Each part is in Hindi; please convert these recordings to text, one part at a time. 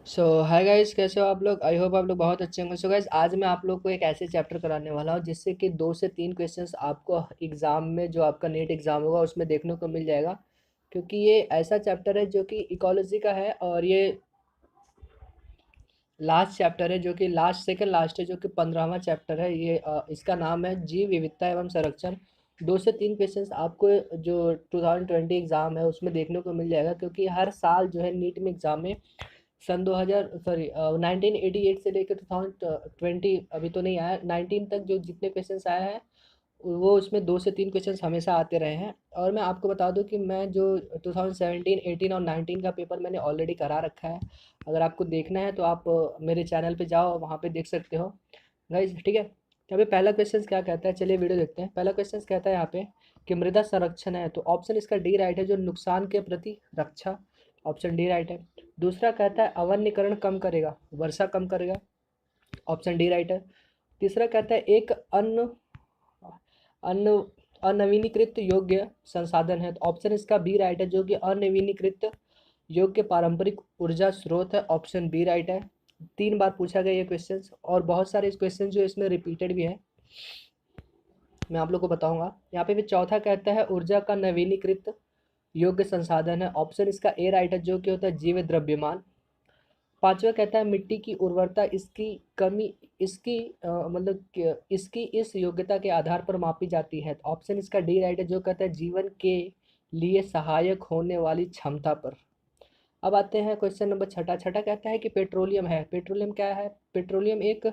सो हाय गाइस, कैसे हो आप लोग। आई होप आप लोग बहुत अच्छे होंगे। सो गाइस, आज मैं आप लोग को एक ऐसे चैप्टर कराने वाला हूँ जिससे कि 2 से 3 क्वेश्चंस आपको एग्ज़ाम में, जो आपका नीट एग्ज़ाम होगा उसमें देखने को मिल जाएगा। क्योंकि ये ऐसा चैप्टर है जो कि इकोलॉजी का है, और ये लास्ट चैप्टर है, जो कि लास्ट सेकंड लास्ट है, जो कि 15वां चैप्टर है। ये इसका नाम है जीव विविधता एवं संरक्षण। 2 से 3 क्वेश्चंस आपको जो 2020 एग्ज़ाम है उसमें देखने को मिल जाएगा, क्योंकि हर साल जो है नीट में एग्ज़ाम में सन 2000 सॉरी 1988 से लेकर 2020 अभी तो नहीं आया, 19 तक जो जितने क्वेश्चंस आए हैं वो उसमें 2 से 3 क्वेश्चंस हमेशा आते रहे हैं। और मैं आपको बता दूं कि मैं जो 2017, 18 और 19 का पेपर मैंने ऑलरेडी करा रखा है। अगर आपको देखना है तो आप मेरे चैनल पे जाओ, वहाँ पे देख सकते हो गाइज। ठीक है, तो अभी पहला क्वेश्चन क्या कहता है, चलिए वीडियो देखते हैं। पहला क्वेश्चन कहता है यहाँ पे कि मृदा संरक्षण है, तो ऑप्शन इसका डी राइट है, जो नुकसान के प्रति रक्षा। ऑप्शन डी राइट है। दूसरा कहता है अवन्यकरण कम करेगा, वर्षा कम करेगा। ऑप्शन डी राइट है। तीसरा कहता है एक अन्न अन्न अनवीनीकृत योग्य संसाधन है, तो ऑप्शन इसका बी राइट है, जो कि अनवीनीकृत योग्य पारंपरिक ऊर्जा स्रोत है। ऑप्शन बी राइट है। 3 बार पूछा गया ये क्वेश्चन, और बहुत सारे क्वेश्चन जो इसमें रिपीटेड भी है, मैं आप लोग को बताऊंगा यहाँ पे भी। चौथा कहता है ऊर्जा का नवीनीकृत योग्य संसाधन है। ऑप्शन इसका ए राइट है, जो कि होता है जीव द्रव्यमान। पांचवा कहता है मिट्टी की उर्वरता इसकी कमी, इसकी इसकी इस योग्यता के आधार पर मापी जाती है, तो ऑप्शन इसका डी राइट है, जो कहता है जीवन के लिए सहायक होने वाली क्षमता पर। अब आते हैं क्वेश्चन नंबर छठा। छठा कहता है कि पेट्रोलियम है, पेट्रोलियम क्या है। पेट्रोलियम एक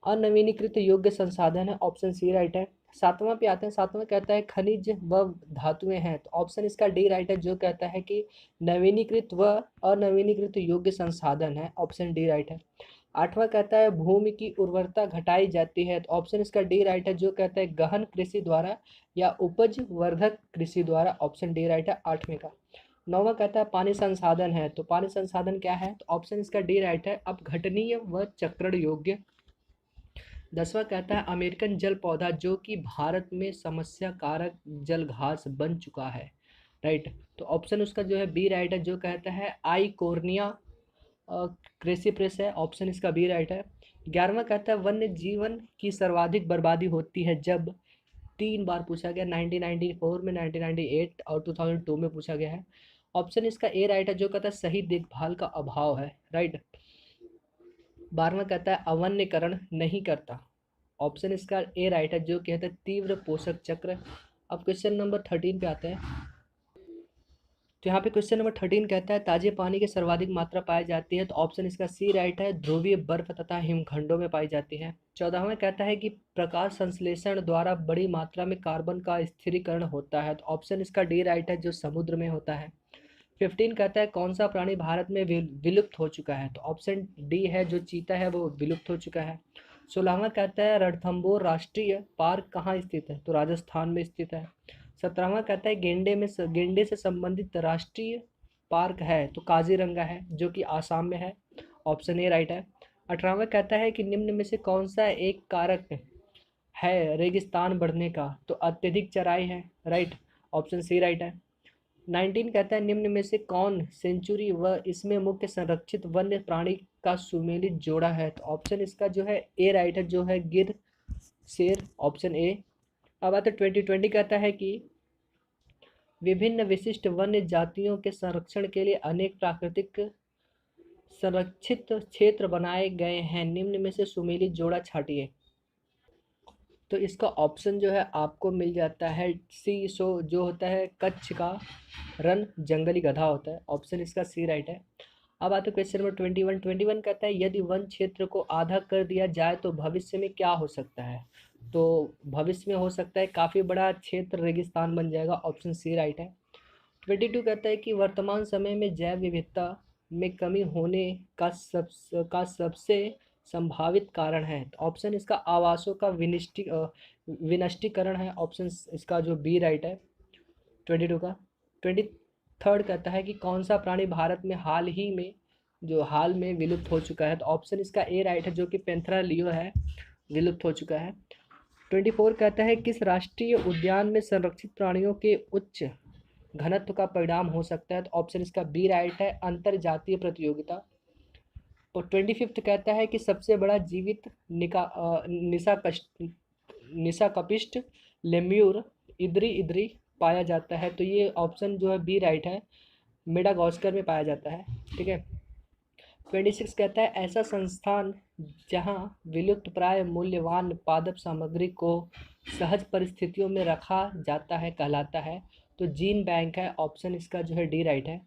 अनवीनीकृत योग्य संसाधन है। ऑप्शन सी राइट है। सातवां पे आते हैं। सातवां कहता है खनिज व धातुएं हैं, तो ऑप्शन इसका डी राइट है, जो कहता है कि नवीनीकृत व अनवीनीकृत योग्य संसाधन है। ऑप्शन डी राइट है। आठवां कहता है भूमि की उर्वरता घटाई जाती है, तो ऑप्शन इसका डी राइट है, जो कहता है गहन कृषि द्वारा या उपज वर्धक कृषि द्वारा। ऑप्शन डी राइट है 8वें का। नौवां कहता है पानी संसाधन है, तो पानी संसाधन क्या है, तो ऑप्शन इसका डी राइट है अपघटनीय व चक्रण योग्य। 10वां कहता है अमेरिकन जल पौधा, जो कि भारत में समस्या कारक जल घास बन चुका है। राइट, तो ऑप्शन उसका जो है बी राइट है, जो कहता है आई कोर्निया क्रेसिप्रेस है। ऑप्शन इसका बी राइट है। 11वां कहता है वन्य जीवन की सर्वाधिक बर्बादी होती है जब। 3 बार पूछा गया, 1994 में, 1998 और 2002 में पूछा गया है। ऑप्शन इसका ए राइट है, जो कहता है सही देखभाल का अभाव है। राइट। 12वां कहता है अवन्यकरण नहीं करता। ऑप्शन इसका ए राइट है, जो कहता है तीव्र पोषक चक्र। अब क्वेश्चन नंबर 13 पे आते हैं। तो यहाँ पे क्वेश्चन नंबर 13 कहता है ताजे पानी की सर्वाधिक मात्रा पाई जाती है, तो ऑप्शन इसका सी राइट है, ध्रुवीय बर्फ तथा हिमखंडों में पाई जाती है। 14वां कहता है कि प्रकाश संश्लेषण द्वारा बड़ी मात्रा में कार्बन का स्थिरीकरण होता है, तो ऑप्शन इसका डी राइट है, जो समुद्र में होता है। 15 कहता है कौन सा प्राणी भारत में विलुप्त हो चुका है, तो ऑप्शन डी है, जो चीता है वो विलुप्त हो चुका है। 16वां कहता है रणथंबोर राष्ट्रीय पार्क कहाँ स्थित है, तो राजस्थान में स्थित है। 17वां कहता है गेंडे से संबंधित राष्ट्रीय पार्क है, तो काजीरंगा है, जो कि आसाम में है। ऑप्शन ए राइट है। 18वां कहता है कि निम्न में से कौन सा एक कारक है रेगिस्तान बढ़ने का, तो अत्यधिक चराई है। राइट, ऑप्शन सी राइट है। 19 कहता है निम्न में से कौन सेंचुरी व इसमें मुख्य संरक्षित वन्य प्राणी का सुमेलित जोड़ा है, तो ऑप्शन इसका जो है ए राइट है, जो है गिर शेर। Option A. अब आता 2020 कहता है कि विभिन्न विशिष्ट वन्य जातियों के संरक्षण के लिए अनेक प्राकृतिक संरक्षित क्षेत्र बनाए गए हैं, निम्न में से सुमेलित जोड़ा छाटिए। तो इसका ऑप्शन जो है आपको मिल जाता है सी, सो जो होता है कच्छ का रन, जंगली गधा होता है। ऑप्शन इसका सी राइट है। अब आते क्वेश्चन नंबर 21। 21 कहता है यदि वन क्षेत्र को आधा कर दिया जाए तो भविष्य में क्या हो सकता है, तो भविष्य में हो सकता है काफ़ी बड़ा क्षेत्र रेगिस्तान बन जाएगा। ऑप्शन सी राइट है। 22 कहता है कि वर्तमान समय में जैव विविधता में कमी होने का सबसे संभावित कारण है, तो ऑप्शन इसका आवासों का विनष्टीकरण है। ऑप्शन इसका जो बी राइट है 22 का। 23 कहता है कि कौन सा प्राणी भारत में हाल में विलुप्त हो चुका है, तो ऑप्शन इसका ए राइट है, जो कि पेंथरा लियो है, विलुप्त हो चुका है। 24 कहता है किस राष्ट्रीय उद्यान में संरक्षित प्राणियों के उच्च घनत्व का परिणाम हो सकता है, तो ऑप्शन इसका बी राइट है, अंतर जातीय प्रतियोगिता। 25 कहता है कि सबसे बड़ा जीवित निशा कपिस्ट लेम्यूर इद्री इद्री पाया जाता है। तो ये ऑप्शन जो है बी राइट है, मेडागास्कर में पाया जाता है। ठीक है। 26 कहता है ऐसा संस्थान जहां विलुप्त प्राय मूल्यवान पादप सामग्री को सहज परिस्थितियों में रखा जाता है कहलाता है। तो जीन बैंक है, ऑप्शन इसका जो है डी राइट है।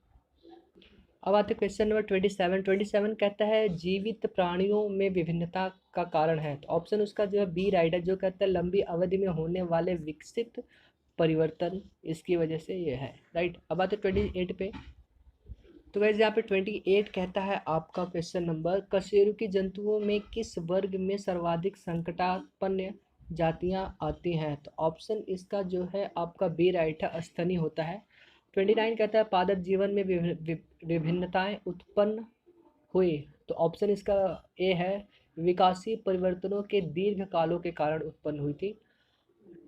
अब आते क्वेश्चन नंबर 27 कहता है जीवित प्राणियों में विभिन्नता का कारण है। तो ऑप्शन उसका जो है बी राइट है, जो कहता है लंबी अवधि में होने वाले विकसित परिवर्तन इसकी वजह से ये है। राइट। अब आते 28 पे। तो गाइस यहाँ पे 28 कहता है आपका क्वेश्चन नंबर, कशेरुकी जंतुओं में किस वर्ग में सर्वाधिक संकटापन्न जातियाँ आती हैं। तो ऑप्शन इसका जो है आपका बी राइट है, स्तनी होता है। 29 कहता है पादप जीवन में विभिन्नताएं उत्पन्न हुई। तो ऑप्शन इसका ए है, विकासीय परिवर्तनों के दीर्घ कालों के कारण उत्पन्न हुई थी।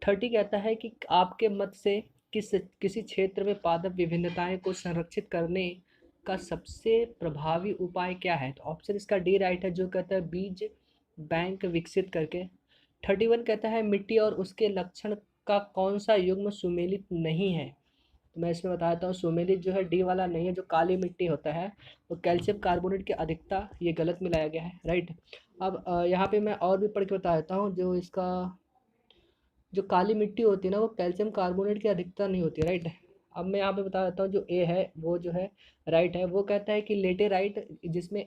30 कहता है कि आपके मत से किसी क्षेत्र में पादप विभिन्नताएं को संरक्षित करने का सबसे प्रभावी उपाय क्या है। तो ऑप्शन इसका डी राइट है, जो कहता है बीज बैंक विकसित करके। 31 कहता है मिट्टी और उसके लक्षण का कौन सा युग्म सुमेलित नहीं है। तो मैं इसमें बता देता हूँ, सुमेलित जो है डी वाला नहीं है, जो काली मिट्टी होता है वो कैल्शियम कार्बोनेट की अधिकता, ये गलत मिलाया गया है। राइट। अब यहाँ पे मैं और भी पढ़ के बता देता हूँ, जो इसका जो काली मिट्टी होती है ना वो कैल्शियम कार्बोनेट की अधिकता नहीं होती। राइट। अब मैं यहाँ पे बता देता हूँ, जो ए है वो जो है राइट है, वो कहता है कि लेटेराइट जिसमें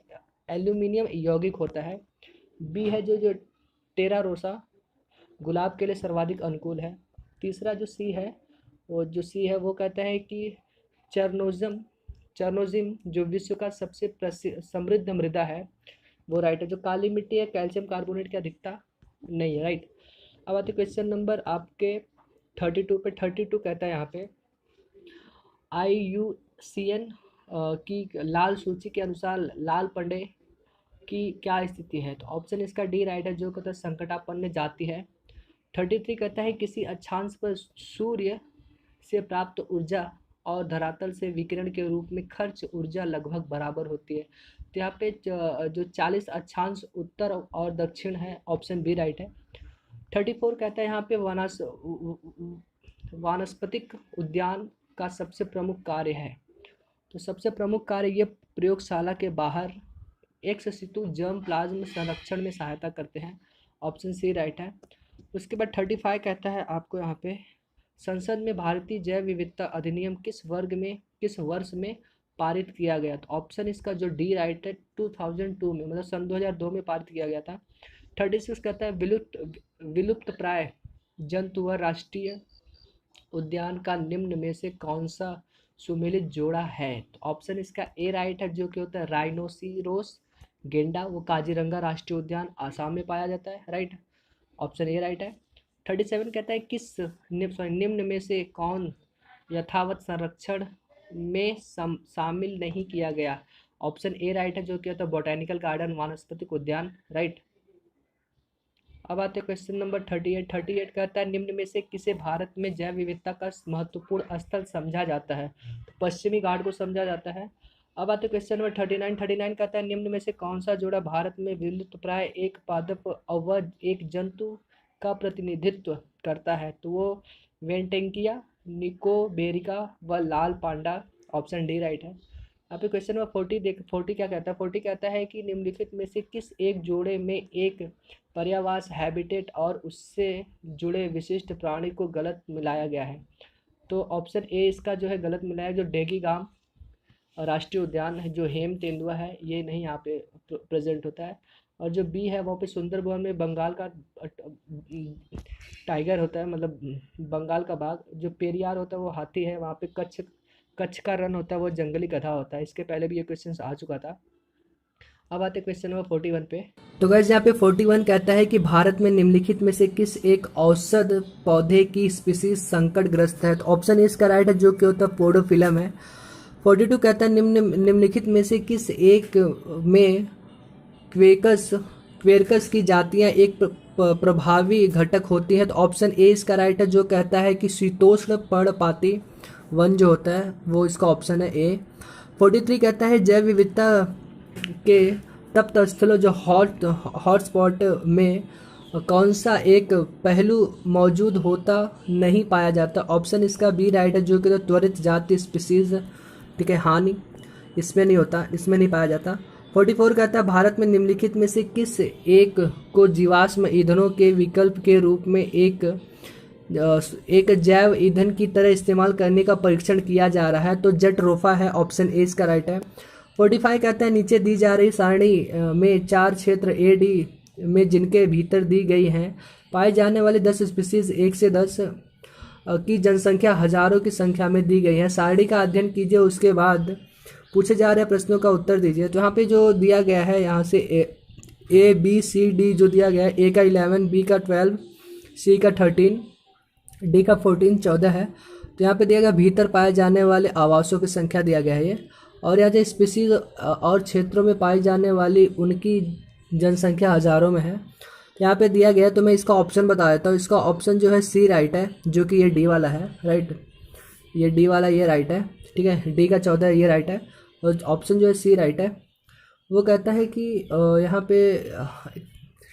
एल्यूमिनियम यौगिक होता है। बी है जो टेरा रोसा गुलाब के लिए सर्वाधिक अनुकूल है। तीसरा जो सी है वो कहता है कि चर्नोजिम जो विश्व का सबसे समृद्ध मृदा है वो राइट है। जो काली मिट्टी है कैल्शियम कार्बोनेट की अधिकता नहीं है। राइट। अब आते क्वेश्चन नंबर आपके 32 पे। 32 कहता है यहाँ पे IUCN की लाल सूची के अनुसार लाल पंडे की क्या स्थिति है। तो ऑप्शन इसका डी राइट है, जो कहता है संकटापन्न जाति है। 33 कहता है किसी अक्षांश पर सूर्य से प्राप्त ऊर्जा और धरातल से विकिरण के रूप में खर्च ऊर्जा लगभग बराबर होती है। तो यहाँ पे जो 40 अक्षांश उत्तर और दक्षिण है, ऑप्शन बी राइट है। 34 कहता है यहाँ पे वानस्पतिक उद्यान का सबसे प्रमुख कार्य है। तो सबसे प्रमुख कार्य ये प्रयोगशाला के बाहर एक्स सितु जर्म प्लाज्म संरक्षण में सहायता करते हैं, ऑप्शन सी राइट है। उसके बाद 35 कहता है आपको यहाँ पे संसद में भारतीय जैव विविधता अधिनियम किस वर्ष में पारित किया गया। तो ऑप्शन इसका जो डी राइट है 2002 में, मतलब सन 2002 में पारित किया गया था। 36 कहता है विलुप्त प्राय जंतु व राष्ट्रीय उद्यान का निम्न में से कौन सा सुमेलित जोड़ा है। तो ऑप्शन इसका ए राइट है, जो कि होता है राइनोसिरोस गेंडा, वो काजीरंगा राष्ट्रीय उद्यान आसाम में पाया जाता है। राइट। ऑप्शन ए राइट है। 37 कहता है किस निम्न में से कौन यथावत संरक्षण में शामिल नहीं किया गया। ऑप्शन ए राइट है, जो कि होता है बोटेनिकल गार्डन वानस्पतिक उद्यान। राइट। अब आते क्वेश्चन नंबर 38 कहता है निम्न में से किसे भारत में जैव विविधता का महत्वपूर्ण स्थल समझा जाता है। तो पश्चिमी घाट को समझा जाता है। अब आते क्वेश्चन नंबर 39 कहता है निम्न में से कौन सा जोड़ा भारत में विलुप्त प्राय एक पादप और एक जंतु का प्रतिनिधित्व करता है। तो वो वेंटेंकिया निकोबेरिका व लाल पांडा, ऑप्शन डी राइट है। अब क्वेश्चन नंबर 40 क्या कहता है। 40 कहता है कि निम्नलिखित में से किस एक जोड़े में एक पर्यावास हैबिटेट और उससे जुड़े विशिष्ट प्राणी को गलत मिलाया गया है। तो ऑप्शन ए इसका जो है गलत मिलाया, जो डेगीगाम राष्ट्रीय उद्यान है, जो हेम तेंदुआ है, ये नहीं यहाँ पे प्रेजेंट होता है। और जो बी है वहाँ पे सुंदरबन में बंगाल का टाइगर होता है, मतलब बंगाल का बाघ। जो पेरियार होता है वो हाथी है, वहाँ पे कच्छ का रन होता है, वो जंगली गधा होता है। इसके पहले भी ये क्वेश्चन आ चुका था। अब आते क्वेश्चन नंबर 41 पे। तो गाइस यहाँ पे 41 कहता है कि भारत में निम्नलिखित में से किस एक औषध पौधे की स्पीसीज संकटग्रस्त है। तो ऑप्शन इसका राइट है, जो कि होता है पोडोफिलम है। 42 कहता है निम्नलिखित में से किस एक में क्वेरकस की जातियां एक प्रभावी घटक होती है। तो ऑप्शन ए इसका राइट है, जो कहता है कि शीतोष्ण पर्णपाती वन जो होता है वो इसका ऑप्शन है ए। 43 कहता है जैव विविधता के तप्त स्थलों जो हॉटस्पॉट में कौन सा एक पहलू मौजूद होता नहीं पाया जाता? ऑप्शन इसका बी राइट है, जो कि त्वरित जाति स्पीसीज, ठीक है, हानि, इसमें नहीं होता, इसमें नहीं पाया जाता। 44 कहता है भारत में निम्नलिखित में से किस एक को जीवाश्म ईंधनों के विकल्प के रूप में एक जैव ईंधन की तरह इस्तेमाल करने का परीक्षण किया जा रहा है? तो जटरोफा है, ऑप्शन ए इसका राइट है। 45 कहता है नीचे दी जा रही सारणी में 4 क्षेत्र ए डी में जिनके भीतर दी गई हैं पाए जाने वाले 10 स्पीसीज 1 से 10 की जनसंख्या हजारों की संख्या में दी गई है। सारणी का अध्ययन कीजिए, उसके बाद पूछे जा रहे प्रश्नों का उत्तर दीजिए। तो यहाँ पे जो दिया गया है, यहाँ से ए बी सी डी जो दिया गया है, ए का 11, बी का 12, सी का 13, डी का 14, 14 है। तो यहाँ पे दिया गया भीतर पाए जाने वाले आवासों की संख्या दिया गया है ये, और यहाँ से स्पीसीज और क्षेत्रों में पाई जाने वाली उनकी जनसंख्या हजारों में है। यहाँ पे दिया गया है, तो मैं इसका ऑप्शन बता देता हूँ। इसका ऑप्शन जो है सी राइट है, जो कि ये डी वाला है, राइट, ये डी वाला ये राइट है, ठीक है, डी का 14 ये राइट है, और ऑप्शन जो है सी राइट है। वो कहता है कि यहाँ पे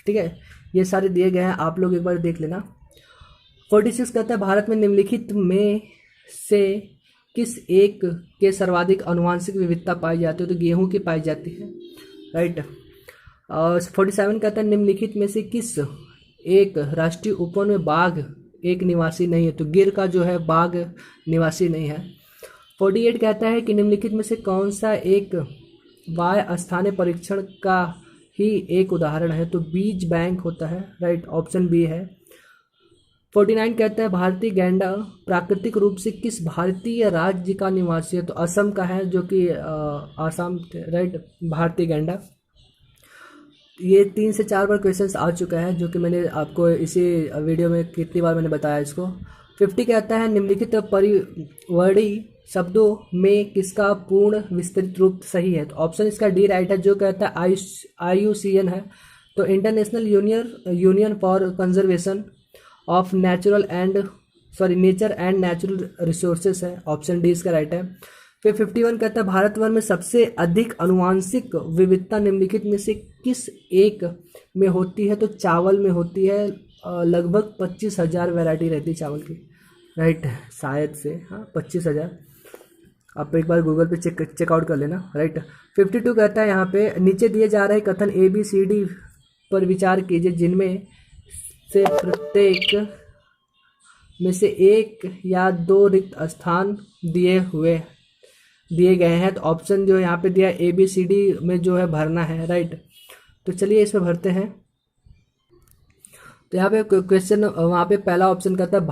ठीक है, ये सारे दिए गए हैं, आप लोग एक बार देख लेना। 46 कहता है भारत में निम्नलिखित में से किस एक के सर्वाधिक आनुवंशिक विविधता पाई जाती है? तो गेहूं की पाई जाती है, राइट। और 47 कहता है निम्नलिखित में से किस एक राष्ट्रीय उपवन में बाघ एक निवासी नहीं है? तो गिर का जो है बाघ निवासी नहीं है। 48 कहता है कि निम्नलिखित में से कौन सा एक वाय स्थानीय परीक्षण का ही एक उदाहरण है? तो बीज बैंक होता है, राइट, ऑप्शन बी है। 49 कहता है भारतीय गैंडा प्राकृतिक रूप से किस भारतीय राज्य का निवासी है? तो असम का है, जो कि आसाम, राइट, भारतीय गैंडा। ये 3 से 4 बार क्वेश्चंस आ चुका है, जो कि मैंने आपको इसी वीडियो में कितनी बार मैंने बताया इसको। 50 कहता है निम्नलिखित परिवर्णी शब्दों में किसका पूर्ण विस्तृत रूप सही है? तो ऑप्शन इसका डी राइट है, जो कहता है IUCN है। तो international union for conservation of nature and natural resources है, ऑप्शन डी इसका राइट है। फिर 51 कहता है भारतवर्ष में सबसे अधिक आनुवंशिक विविधता निम्नलिखित में से किस एक में होती है? तो चावल में होती है, लगभग 25,000 वैरायटी रहती है चावल की, राइट, शायद से, हाँ 25,000। आप एक बार गूगल पे चेकआउट कर लेना, राइट। 52 कहता है यहाँ पे नीचे दिए जा रहे कथन ABCD पर विचार कीजिए, जिनमें से प्रत्येक में से एक या दो रिक्त स्थान दिए गए हैं। तो ऑप्शन जो यहाँ पे दिया ABCD में जो है भरना है, राइट। तो चलिए इसमें भरते हैं। तो यहाँ पे क्वेश्चन, वहाँ पे पहला ऑप्शन कहता है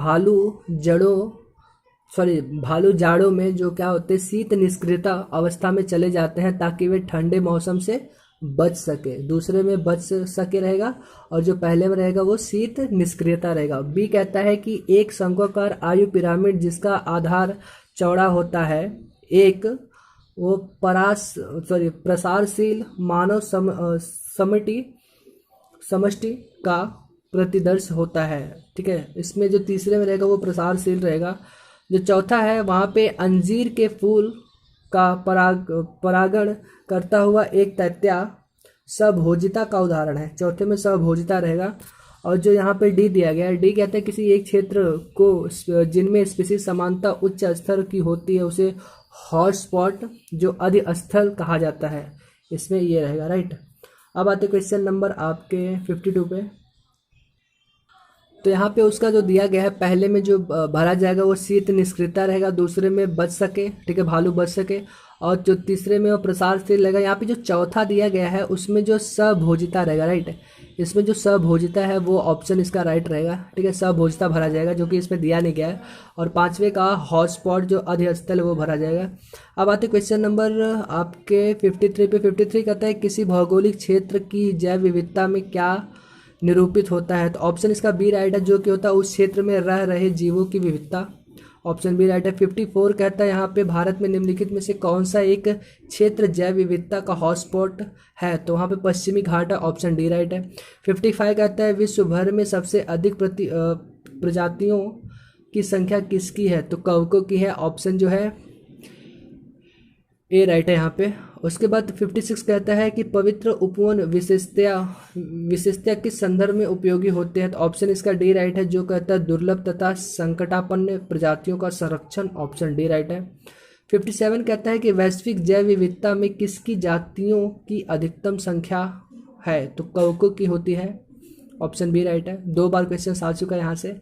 भालू जाड़ों में जो क्या होते हैं, शीत निष्क्रियता अवस्था में चले जाते हैं ताकि वे ठंडे मौसम से बच सके। दूसरे में बच सके रहेगा, और जो पहले में रहेगा वो शीत निष्क्रियता रहेगा। बी कहता है कि एक शंक्वाकार आयु पिरामिड जिसका आधार चौड़ा होता है, एक वो प्रसारशील मानव समष्टि का प्रतिदर्श होता है, ठीक है। इसमें जो तीसरे में रहेगा वो प्रसारशील रहेगा। जो चौथा है वहाँ पे अंजीर के फूल का परागण करता हुआ एक तैत्या सभोजिता का उदाहरण है, चौथे में सभोजिता रहेगा। और जो यहाँ पे डी दिया गया है, डी कहते हैं किसी एक क्षेत्र को जिनमें स्पीसीज समानता उच्च स्तर की होती है उसे हॉटस्पॉट जो अधिस्थल कहा जाता है, इसमें ये रहेगा, राइट। अब आते क्वेश्चन नंबर आपके 52 पे। तो यहाँ पे उसका जो दिया गया है, पहले में जो भरा जाएगा वो शीत निष्क्रियता रहेगा, दूसरे में बच सके, ठीक है, भालू बच सके, और जो तीसरे में वो प्रसारशील रहेगा। यहाँ पे जो चौथा दिया गया है उसमें जो सभोजिता रहेगा, राइट, इसमें जो सभोजिता है वो ऑप्शन इसका राइट रहेगा, ठीक है, सभोजिता भरा जाएगा, जो कि इसमें दिया नहीं गया है। और पांचवे का हॉटस्पॉट जो अधिस्थल है वो भरा जाएगा। अब आते क्वेश्चन नंबर आपके 53 पे। 53 कहता है किसी भौगोलिक क्षेत्र की जैव विविधता में क्या निरूपित होता है? तो ऑप्शन इसका बी राइट है, जो कि होता है उस क्षेत्र में रह रहे जीवों की विविधता, ऑप्शन बी राइट है। 54 कहता है यहाँ पे भारत में निम्नलिखित में से कौन सा एक क्षेत्र जैव विविधता का हॉटस्पॉट है? तो वहाँ पे पश्चिमी घाट है, ऑप्शन डी राइट है। 55 कहता है विश्व भर में सबसे अधिक प्रजातियों की संख्या किसकी है? तो कवकों की है, ऑप्शन जो है ए राइट है यहाँ पे। उसके बाद 56 कहता है कि पवित्र उपवन विशेषता किस संदर्भ में उपयोगी होते हैं, तो ऑप्शन इसका डी राइट है, जो कहता है दुर्लभ तथा संकटापन्न प्रजातियों का संरक्षण, ऑप्शन डी राइट है। 57 कहता है कि वैश्विक जैव विविधता में किसकी जातियों की अधिकतम संख्या है, तो कौकों की होती है, ऑप्शन बी राइट है। 2 बार क्वेश्चन आ चुका है यहाँ से।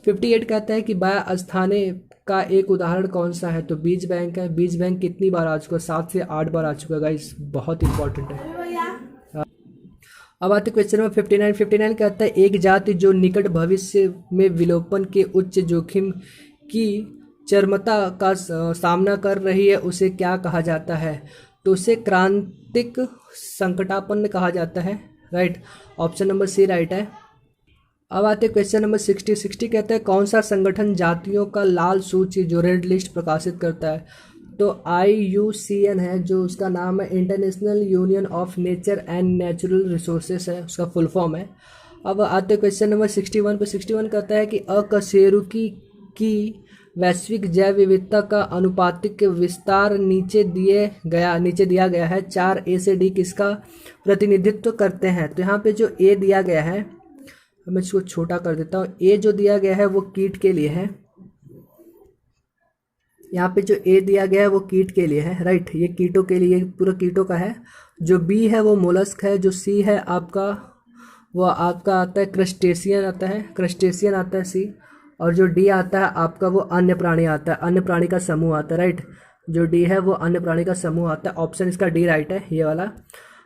58 कहता है कि बास्थाने का एक उदाहरण कौन सा है, तो बीज बैंक है। बीज बैंक कितनी बार आ चुका है, 7 से 8 बार आ चुका है गाइस, बहुत इंपॉर्टेंट है। अब आते क्वेश्चन नंबर 59। 59 कहता है एक जाति जो निकट भविष्य में विलोपन के उच्च जोखिम की चरमता का सामना कर रही है, उसे क्या कहा जाता है, तो उसे क्रांतिक संकटापन्न कहा जाता है, right, option number C right है। अब आते क्वेश्चन नंबर 60। 60 कहता है कौन सा संगठन जातियों का लाल सूची जो रेड लिस्ट प्रकाशित करता है, तो IUCN है, जो उसका नाम है international union of nature and natural resources है, उसका फुल फॉर्म है। अब आते क्वेश्चन नंबर 61 पे। 61 कहता है कि अकशेरुकी की वैश्विक जैव विविधता का अनुपातिक विस्तार नीचे दिया गया है, 4 A से D किसका प्रतिनिधित्व करते हैं, तो यहाँ पे जो A दिया गया है, मैं इसको छोटा कर देता हूँ, A जो दिया गया है वो कीट के लिए है, यहाँ पे जो A दिया गया है वो कीट के लिए है, राइट, ये कीटों के लिए, पूरा कीटों का है। जो B है वो मोलस्क है, जो C है आपका वो आपका आता है क्रस्टेशियन आता है C, और जो D आता है आपका वो अन्य प्राणी आता है, अन्य प्राणी का समूह आता है, राइट, जो D है वो अन्य प्राणी का समूह आता है, ऑप्शन इसका डी राइट है, ये वाला।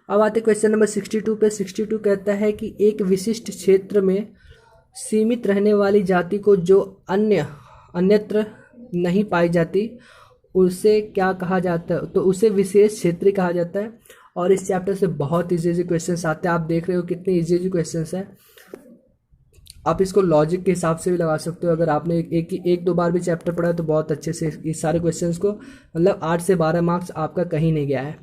अब आते क्वेश्चन नंबर 62 पे। 62 कहता है कि एक विशिष्ट क्षेत्र में सीमित रहने वाली जाति को जो अन्यत्र नहीं पाई जाती उसे क्या कहा जाता है, तो उसे विशेष क्षेत्र कहा जाता है। और इस चैप्टर से बहुत इजी क्वेश्चंस आते हैं, आप देख रहे हो कितने इजी क्वेश्चंस हैं। आप इसको लॉजिक के हिसाब से भी लगा सकते हो, अगर आपने एक दो बार भी चैप्टर पढ़ा है तो बहुत अच्छे से इस सारे क्वेश्चंस को, मतलब 8 से 12 मार्क्स आपका कहीं नहीं गया है।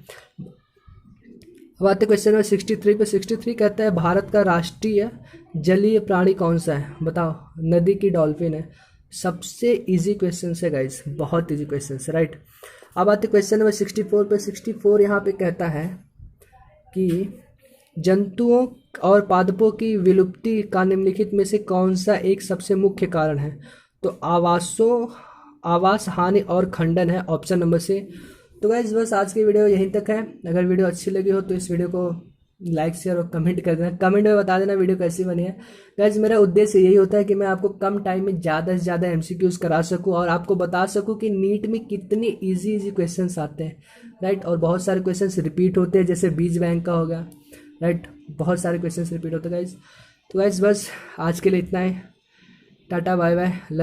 अब आते क्वेश्चन नंबर 63 पे। 63 कहता है भारत का राष्ट्रीय जलीय प्राणी कौन सा है, बताओ, नदी की डॉल्फिन है। सबसे इजी क्वेश्चन है गाइस, बहुत इजी क्वेश्चन है, राइट। अब आते क्वेश्चन नंबर 64 पे। 64 यहाँ पे कहता है कि जंतुओं और पादपों की विलुप्ति का निम्नलिखित में से कौन सा एक सबसे मुख्य कारण है, तो आवास हानि और खंडन है, ऑप्शन नंबर से। तो गाइस बस आज की वीडियो यहीं तक है। अगर वीडियो अच्छी लगी हो तो इस वीडियो को लाइक शेयर और कमेंट कर देना, कमेंट में बता देना वीडियो कैसी बनी है। गाइस मेरा उद्देश्य यही होता है कि मैं आपको कम टाइम में ज़्यादा से ज़्यादा MCQs करा सकूं और आपको बता सकूं कि नीट में कितने इजी क्वेश्चंस आते हैं, राइट, और बहुत सारे क्वेश्चंस रिपीट होते हैं, जैसे बीज बैंक का हो गया, राइट, बहुत सारे क्वेश्चंस रिपीट होते हैं गाइस। तो गाइस बस आज के लिए इतना ही, टाटा बाय बाय, लव।